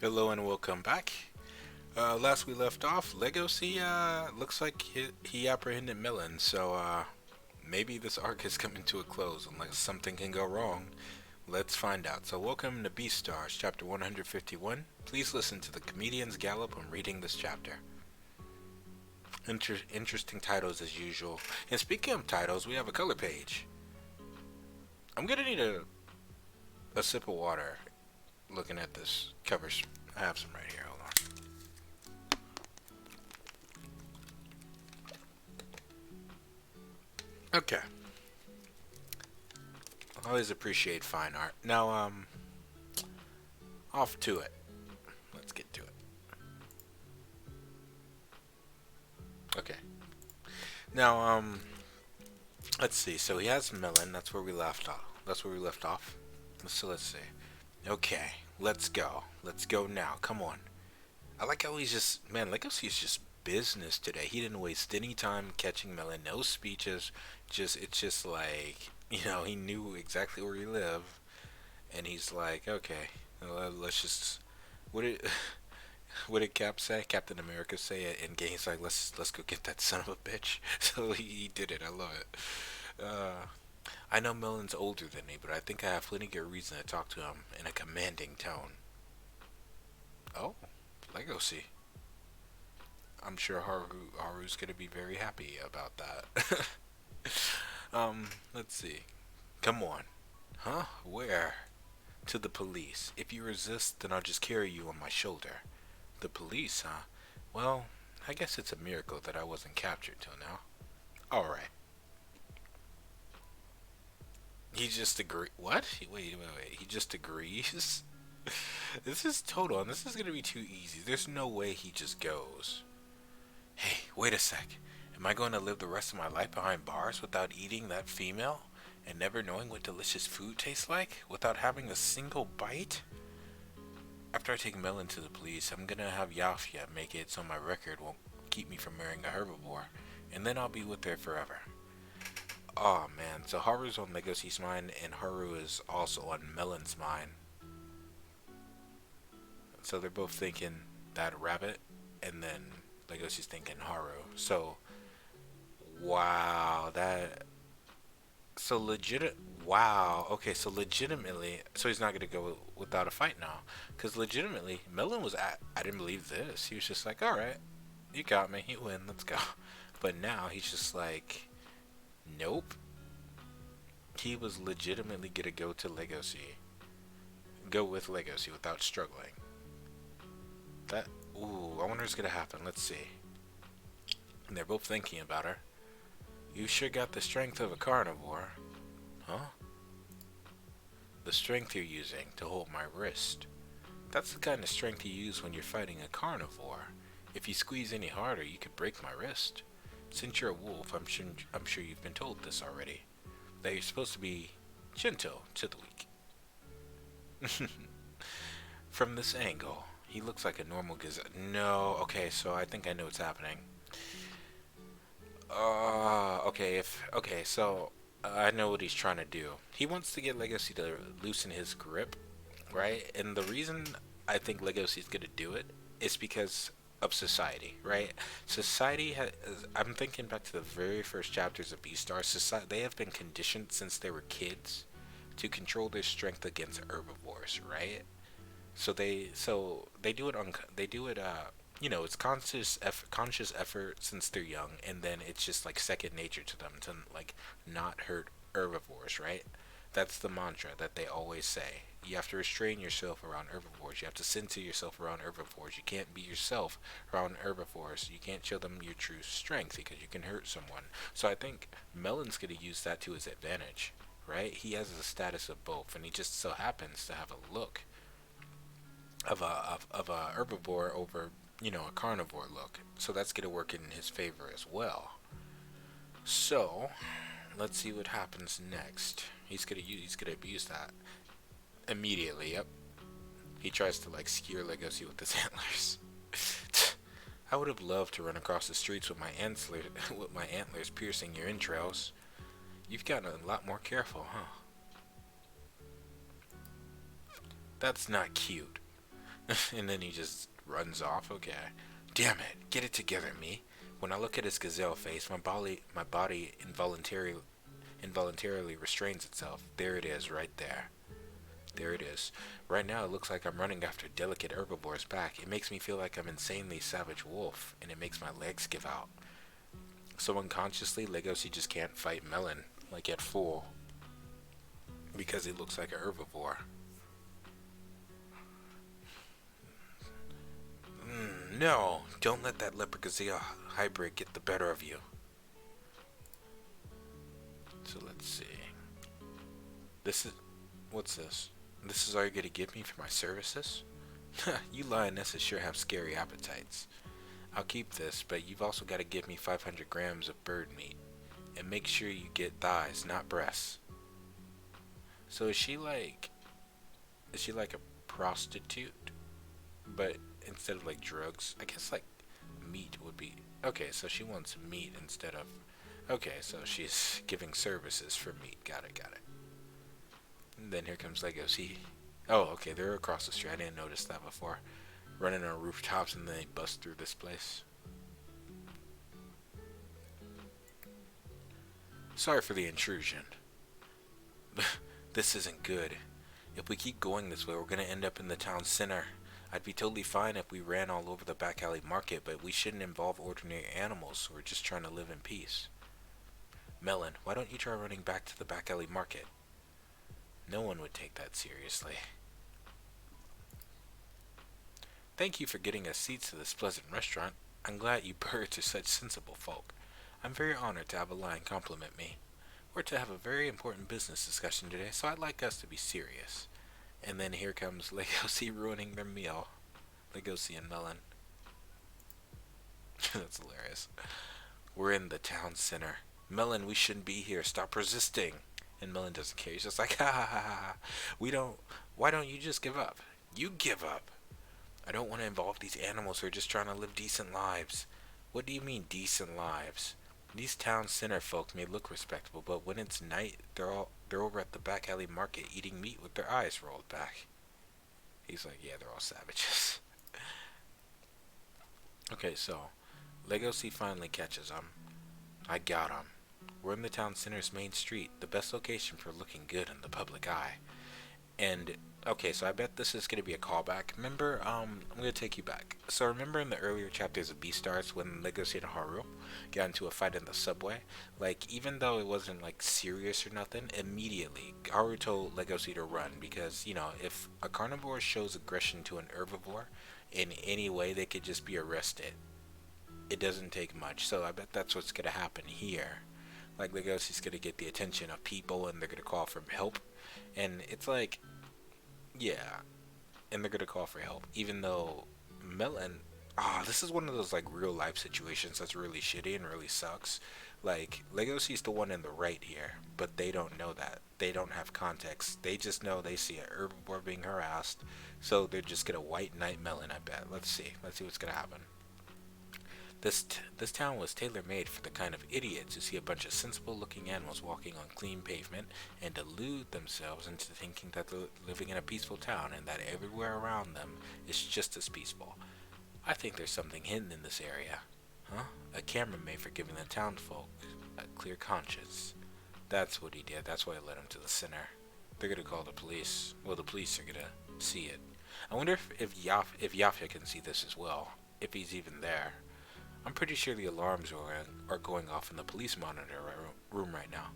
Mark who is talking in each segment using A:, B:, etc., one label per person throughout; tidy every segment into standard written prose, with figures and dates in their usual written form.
A: Hello and welcome back. Last we left off, Legoshi looks like he apprehended Melon, so maybe this arc is coming to a close unless something can go wrong. Let's find out. So welcome to Beastars, chapter 151. Please listen to the comedian's gallop when reading this chapter. Interesting titles as usual. And speaking of titles, we have a color page. I'm gonna need a sip of water looking at this covers. I have some right here. Hold on. Okay. Always appreciate fine art. Now, off to it. Let's get to it. Okay. Now, let's see. So he has Melon. That's where we left off. That's where we left off. So let's see. Okay, let's go. Let's go now. Come on. I like how he's just man. Legacy's just business today. He didn't waste any time catching Melon. No speeches. It's just like he knew exactly where he lived, and he's like, okay, let's just what did what did Cap say? Captain America say it, and he's like, let's go get that son of a bitch. So he did it. I love it. I know Melon's older than me, but I think I have plenty good reason to talk to him in a commanding tone. Oh, Legacy. I'm sure Haru's gonna be very happy about that. Let's see. Come on. Huh? Where? To the police. If you resist, then I'll just carry you on my shoulder. The police, huh? Well, I guess it's a miracle that I wasn't captured till now. Alright. He just agree. What? Wait. He just agrees? This is total, and this is gonna be too easy. There's no way he just goes. Hey, wait a sec. Am I going to live the rest of my life behind bars without eating that female? And never knowing what delicious food tastes like? Without having a single bite? After I take Melon to the police, I'm gonna have Yafia make it so my record won't keep me from marrying a herbivore. And then I'll be with her forever. Oh man, so Haru's on Legoshi's mind, and Haru is also on Melon's mind. So they're both thinking that rabbit, and then Legoshi's thinking Haru. So wow, that so legit. Wow. Okay, so legitimately, so he's not gonna go without a fight now, because legitimately, Melon was at. I didn't believe this. He was just like, all right, you got me. You win. Let's go. But now he's just like, nope. He was legitimately gonna go to Legacy, go with Legacy without struggling. That. Ooh, I wonder what's gonna happen. Let's see. And they're both thinking about her. You sure got the strength of a carnivore. Huh? The strength you're using to hold my wrist. That's the kind of strength you use when you're fighting a carnivore. If you squeeze any harder, you could break my wrist. Since you're a wolf, I'm sure you've been told this already. That you're supposed to be gentle to the weak. From this angle, he looks like a normal gazelle. No, okay, so I think I know what's happening. So I know what he's trying to do. He wants to get Legacy to loosen his grip, right? And the reason I think Legacy's gonna do it is because of society, right? Society has. I'm thinking back to the very first chapters of Beastars. Society, they have been conditioned since they were kids to control their strength against herbivores, right? So they do it on they do it it's conscious effort since they're young, and then it's just like second nature to them to like not hurt herbivores, right? That's the mantra that they always say. You have to restrain yourself around herbivores. You have to censor yourself around herbivores. You can't be yourself around herbivores. You can't show them your true strength because you can hurt someone. So I think Melon's going to use that to his advantage, right? He has the status of both, and he just so happens to have a look of a herbivore over a carnivore look. So that's gonna work in his favor as well. So let's see what happens next. He's gonna abuse that immediately. Yep. He tries to like skewer Legacy with his antlers. I would have loved to run across the streets with my antlers with my antlers piercing your entrails. You've gotten a lot more careful, huh? That's not cute. And then he just runs off. Okay. Damn it. Get it together, me. When I look at his gazelle face, my body involuntarily restrains itself. There it is, right there. There it is. Right now, it looks like I'm running after a delicate herbivore's back. It makes me feel like I'm insanely savage wolf, and it makes my legs give out. So unconsciously, Legoshi just can't fight Melon, like at full, because he looks like a herbivore. No, don't let that leopard gazelle hybrid get the better of you. So let's see. This is, what's this? This is all you're gonna give me for my services? You lionesses sure have scary appetites. I'll keep this, but you've also got to give me 500 grams of bird meat. And make sure you get thighs, not breasts. So is she like a prostitute? But instead of like drugs, I guess like meat would be, okay, so she wants meat instead of, okay, so she's giving services for meat. Got it, got it. And then here comes Legoshi. Oh, okay, they're across the street. I didn't notice that before. Running on rooftops, and then they bust through this place. Sorry for the intrusion. This isn't good. If we keep going this way, we're gonna end up in the town center. I'd be totally fine if we ran all over the back alley market, but we shouldn't involve ordinary animals. We're just trying to live in peace. Melon, why don't you try running back to the back alley market? No one would take that seriously. Thank you for getting us seats to this pleasant restaurant. I'm glad you birds are such sensible folk. I'm very honored to have a lion compliment me. We're to have a very important business discussion today, so I'd like us to be serious. And then here comes Legoshi ruining their meal. Legoshi and Melon. That's hilarious. We're in the town center. Melon, we shouldn't be here. Stop resisting. And Melon doesn't care. He's just like, ha ha ha ha. We don't. Why don't you just give up? You give up. I don't want to involve these animals who are just trying to live decent lives. What do you mean, decent lives? These town center folk may look respectable, but when it's night, they're over at the back alley market eating meat with their eyes rolled back. He's like, yeah, they're all savages. Okay, so Legoshi finally catches him. I got him. We're in the town center's main street, the best location for looking good in the public eye. And okay, so I bet this is gonna be a callback. Remember, I'm gonna take you back. So remember in the earlier chapters of Beastars when Legoshi and Haru got into a fight in the subway? Like, even though it wasn't like serious or nothing, immediately Haru told Legoshi to run because, you know, if a carnivore shows aggression to an herbivore in any way, they could just be arrested. It doesn't take much. So I bet that's what's gonna happen here. Like Legoshi's gonna get the attention of people and they're gonna call for help. And it's like, yeah, and they're gonna call for help, even though Melon. This is one of those like real life situations that's really shitty and really sucks. Like Legoshi's the one in the right here, but they don't know that. They don't have context. They just know they see a herbivore being harassed, so they're just gonna white knight Melon. I bet. Let's see. Let's see what's gonna happen. This town was tailor-made for the kind of idiots who see a bunch of sensible-looking animals walking on clean pavement and delude themselves into thinking that they're living in a peaceful town and that everywhere around them is just as peaceful. I think there's something hidden in this area. Huh? A camera made for giving the townfolk a clear conscience. That's what he did. That's why I led him to the center. They're gonna call the police. Well, the police are gonna see it. I wonder if Yafia can see this as well. If he's even there. I'm pretty sure the alarms are going off in the police monitor room right now.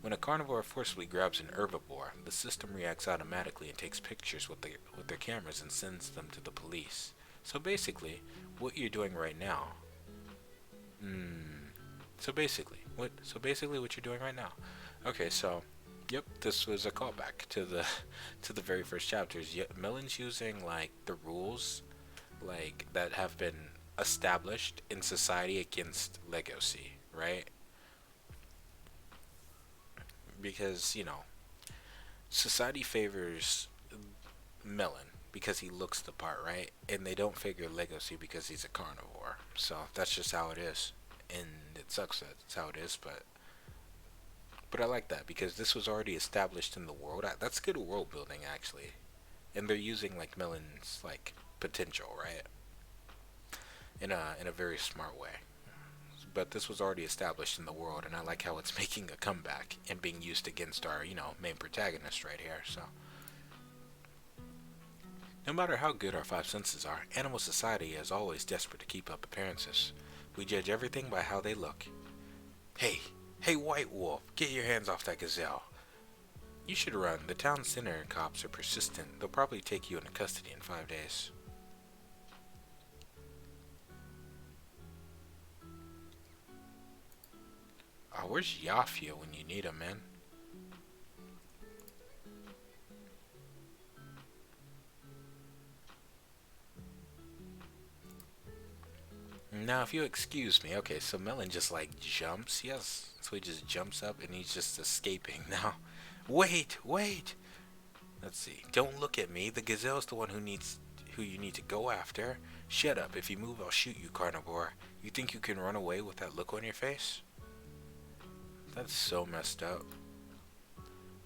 A: When a carnivore forcibly grabs an herbivore, the system reacts automatically and takes pictures with their cameras and sends them to the police. So basically, what you're doing right now. So basically, what you're doing right now. Okay, so, yep, this was a callback to the very first chapters. Yet Melon's using like the rules, like that have been established in society against Legoshi, right? Because, you know, society favors Melon because he looks the part, right? And they don't figure Legoshi because he's a carnivore. So that's just how it is. And it sucks that it's how it is, but I like that because this was already established in the world. That's good world building, actually. and they're using like Melon's like potential, right, in a very smart way. But this was already established in the world, and I like how it's making a comeback and being used against our, main protagonist right here. So, no matter how good our five senses are, animal society is always desperate to keep up appearances. We judge everything by how they look. Hey, hey, white wolf, get your hands off that gazelle. You should run. The town center cops are persistent. They'll probably take you into custody in 5 days. Oh, where's Yafia when you need him, man? Now, if you excuse me, okay, so Melon just like jumps, yes. So he just jumps up and he's just escaping. Now, wait, wait. Let's see. Don't look at me. The gazelle's the one who you need to go after. Shut up. If you move, I'll shoot you, carnivore. You think you can run away with that look on your face? That's so messed up.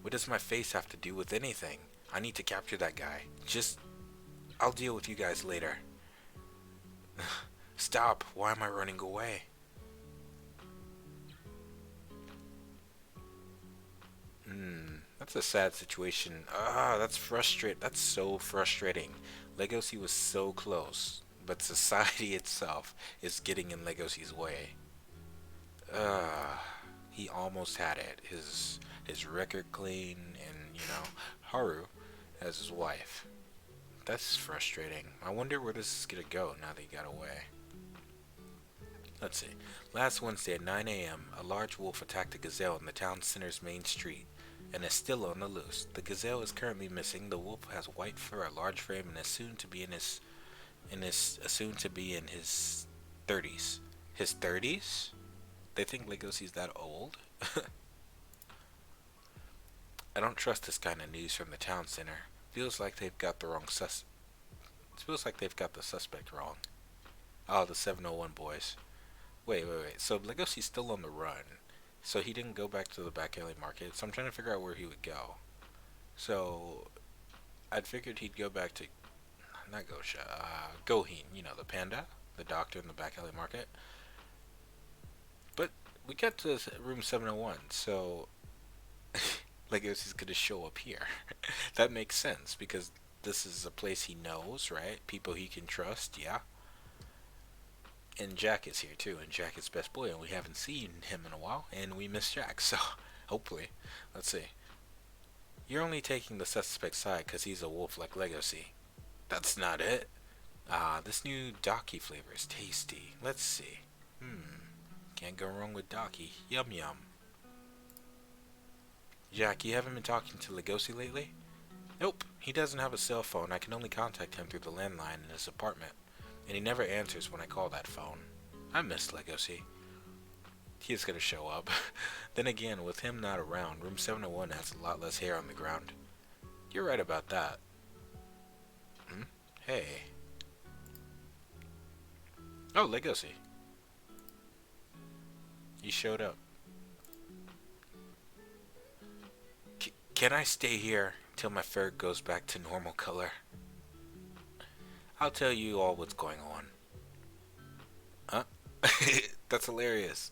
A: What does my face have to do with anything? I need to capture that guy. I'll deal with you guys later. Stop. Why am I running away? That's a sad situation. That's frustrating. That's so frustrating. Legoshi was so close, but society itself is getting in Legoshi's way. He almost had it. His record clean, and Haru as his wife. That's frustrating. I wonder where this is gonna go now that he got away. Let's see. Last Wednesday at 9 a.m., a large wolf attacked a gazelle in the town center's main street and is still on the loose. The gazelle is currently missing. The wolf has white fur, a large frame, and is soon to be in his 30s. His 30s? They think Legoshi's that old? I don't trust this kind of news from the town center. Feels like they've got the wrong sus. It feels like they've got the suspect wrong. Oh, the 701 boys. Wait. So Legoshi's still on the run. So he didn't go back to the back alley market. So I'm trying to figure out where he would go. So I'd figured he'd go back to not Gosha, Gohin. The panda, the doctor in the back alley market. But we got to room 701, so Legoshi's gonna show up here. That makes sense because this is a place he knows, right? People he can trust, yeah. And Jack is here too, and Jack is best boy, and we haven't seen him in a while, and we miss Jack, so hopefully. Let's see. You're only taking the suspect's side because he's a wolf like Legoshi. That's not it. This new Daki flavor is tasty. Let's see. Can't go wrong with Daki. Yum yum. Jack, you haven't been talking to Legoshi lately? Nope, he doesn't have a cell phone. I can only contact him through the landline in his apartment. And he never answers when I call that phone. I miss Legoshi. He is gonna show up. Then again, with him not around, room 701 has a lot less hair on the ground. You're right about that. Hey. Oh, Legoshi. You showed up. Can I stay here till my fur goes back to normal color? I'll tell you all what's going on. Huh? That's hilarious.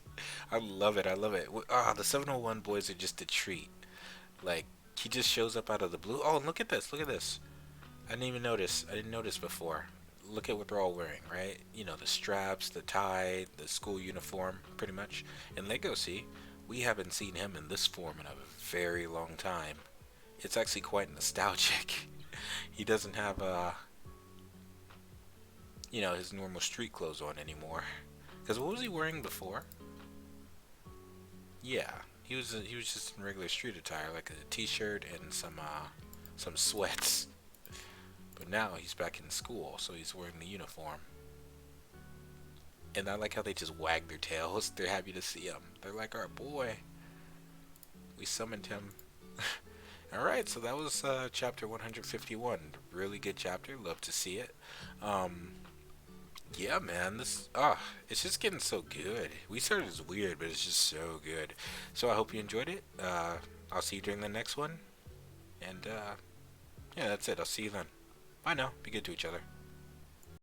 A: I love it. The 701 boys are just a treat. Like, he just shows up out of the blue. Oh, and look at this. I didn't notice before. Look at what they're all wearing, right? The straps, the tie, the school uniform, pretty much. And Legoshi, we haven't seen him in this form in a very long time. It's actually quite nostalgic. He doesn't have his normal street clothes on anymore. Because what was he wearing before? Yeah, he was just in regular street attire, like a t-shirt and some sweats. But now he's back in school, so he's wearing the uniform. And I like how they just wag their tails. They're happy to see him. They're like, our boy. We summoned him. Alright, so that was chapter 151. Really good chapter. Love to see it. Yeah, man, it's just getting so good. We started as weird, but it's just so good. So I hope you enjoyed it. I'll see you during the next one. And, Yeah, that's it. I'll see you then. Bye now. Be good to each other.